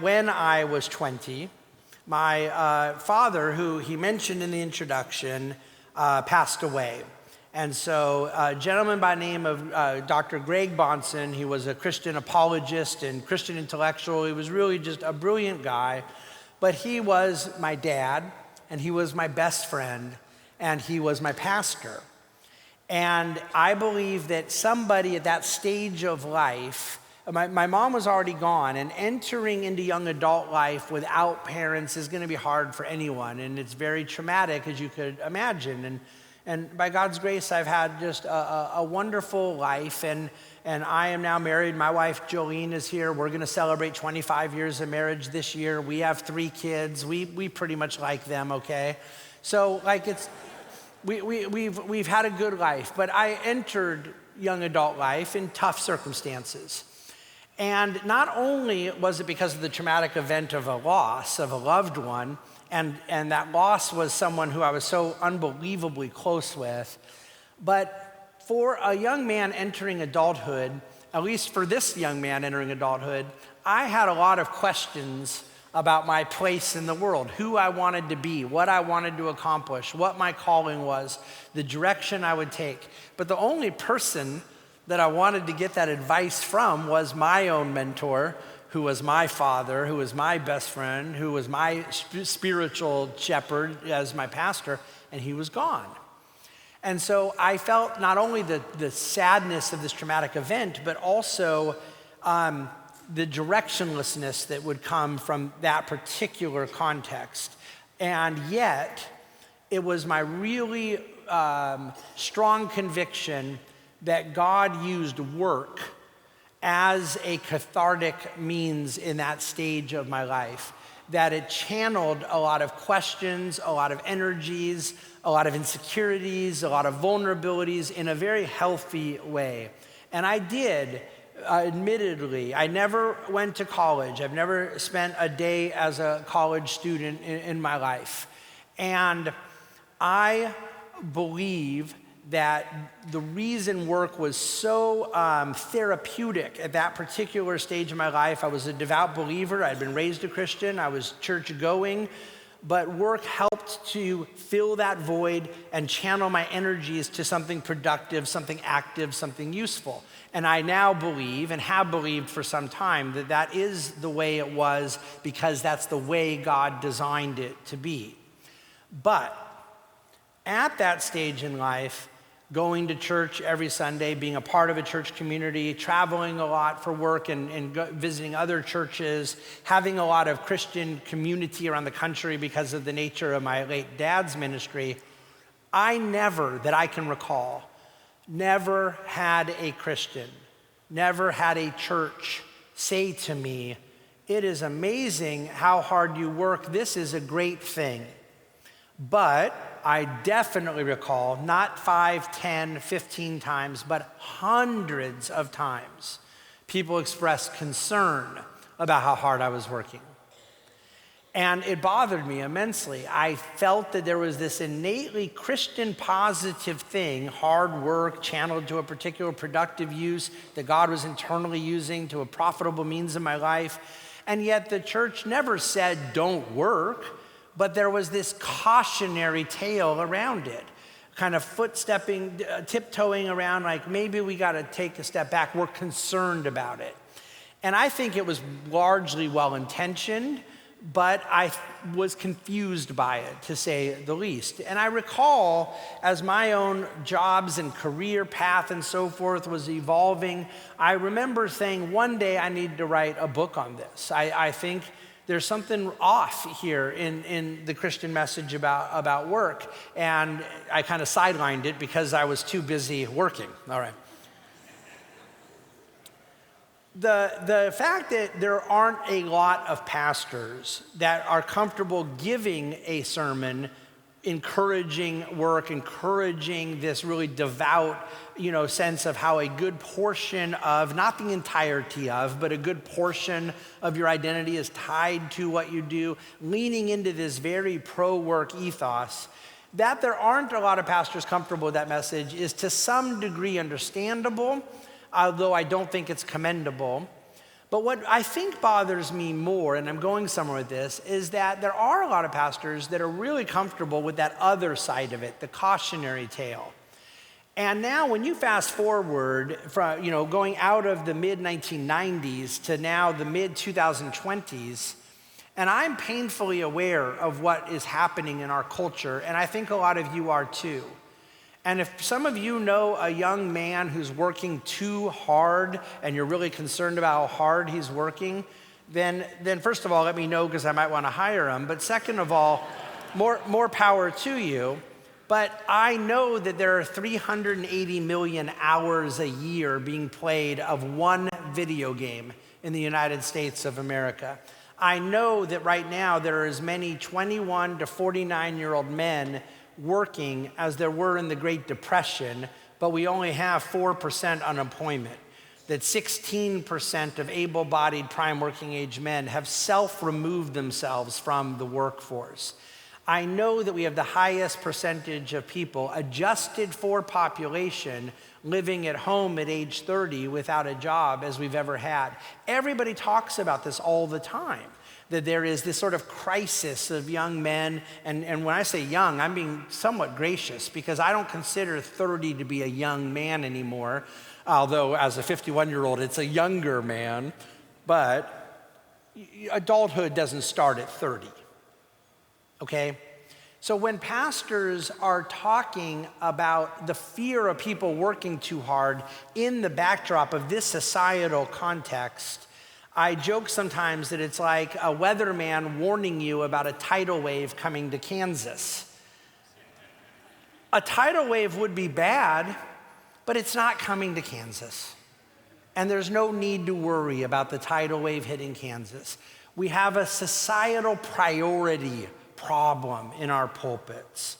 When I was 20, my father, who he mentioned in the introduction, passed away. And so a gentleman by the name of Dr. Bahnsen, he was a Christian apologist and Christian intellectual. He was really just a brilliant guy. But he was my dad, and he was my best friend, and he was my pastor. And I believe that somebody at that stage of life, my mom was already gone, and entering into young adult life without parents is going to be hard for anyone, and it's very traumatic, as you could imagine. And by God's grace, I've had just a wonderful life, and I am now married. My wife, Jolene, is here. We're going to celebrate 25 years of marriage this year. We have 3 kids. We pretty much like them, okay? So, we've had a good life, but I entered young adult life in tough circumstances. And not only was it because of the traumatic event of a loss of a loved one, and that loss was someone who I was so unbelievably close with, but for a young man entering adulthood, at least for this young man entering adulthood, I had a lot of questions about my place in the world, who I wanted to be, what I wanted to accomplish, what my calling was, the direction I would take. But the only person that I wanted to get that advice from was my own mentor, who was my father, who was my best friend, who was my spiritual shepherd as my pastor, and he was gone. And so I felt not only the sadness of this traumatic event, but also the directionlessness that would come from that particular context. And yet, it was my really strong conviction that God used work as a cathartic means in that stage of my life, that it channeled a lot of questions, a lot of energies, a lot of insecurities, a lot of vulnerabilities in a very healthy way. And I did, admittedly. I never went to college. I've never spent a day as a college student in my life. And I believe that the reason work was so therapeutic at that particular stage of my life, I was a devout believer, I'd been raised a Christian, I was church going, but work helped to fill that void and channel my energies to something productive, something active, something useful. And I now believe, and have believed for some time, that that is the way it was because that's the way God designed it to be. But at that stage in life, going to church every Sunday, being a part of a church community, traveling a lot for work and visiting other churches, having a lot of Christian community around the country because of the nature of my late dad's ministry, I never, that I can recall, never had a Christian, never had a church say to me, "It is amazing how hard you work. This is a great thing." But I definitely recall, not 5, 10, 15 times, but hundreds of times, people expressed concern about how hard I was working. And it bothered me immensely. I felt that there was this innately Christian positive thing, hard work channeled to a particular productive use that God was internally using to a profitable means in my life. And yet the church never said, "Don't work." But there was this cautionary tale around it, kind of tiptoeing around like, maybe we got to take a step back. We're concerned about it. And I think it was largely well-intentioned, but I was confused by it, to say the least. And I recall, as my own jobs and career path and so forth was evolving, I remember saying, one day I need to write a book on this. I think there's something off here in the Christian message about work. And I kind of sidelined it because I was too busy working. All right. The fact that there aren't a lot of pastors that are comfortable giving a sermon encouraging work, encouraging this really devout, sense of how a good portion of, not the entirety of, but a good portion of your identity is tied to what you do, leaning into this very pro-work ethos, that there aren't a lot of pastors comfortable with that message is to some degree understandable, although I don't think it's commendable. But what I think bothers me more, and I'm going somewhere with this, is that there are a lot of pastors that are really comfortable with that other side of it, the cautionary tale. And now when you fast forward from, going out of the mid-1990s to now the mid-2020s, and I'm painfully aware of what is happening in our culture, and I think a lot of you are too. And if some of you know a young man who's working too hard and you're really concerned about how hard he's working, then first of all, let me know because I might want to hire him. But second of all, more power to you. But I know that there are 380 million hours a year being played of one video game in the United States of America. I know that right now there are as many 21 to 49-year-old men working as there were in the Great Depression, but we only have 4% unemployment. That 16% of able-bodied prime working age men have self-removed themselves from the workforce. I know that we have the highest percentage of people adjusted for population living at home at age 30 without a job as we've ever had. Everybody talks about this all the time, that there is this sort of crisis of young men. And when I say young, I'm being somewhat gracious because I don't consider 30 to be a young man anymore, although as a 51-year-old, it's a younger man. But adulthood doesn't start at 30. Okay? So when pastors are talking about the fear of people working too hard in the backdrop of this societal context, I joke sometimes that it's like a weatherman warning you about a tidal wave coming to Kansas. A tidal wave would be bad, but it's not coming to Kansas. And there's no need to worry about the tidal wave hitting Kansas. We have a societal priority problem in our pulpits.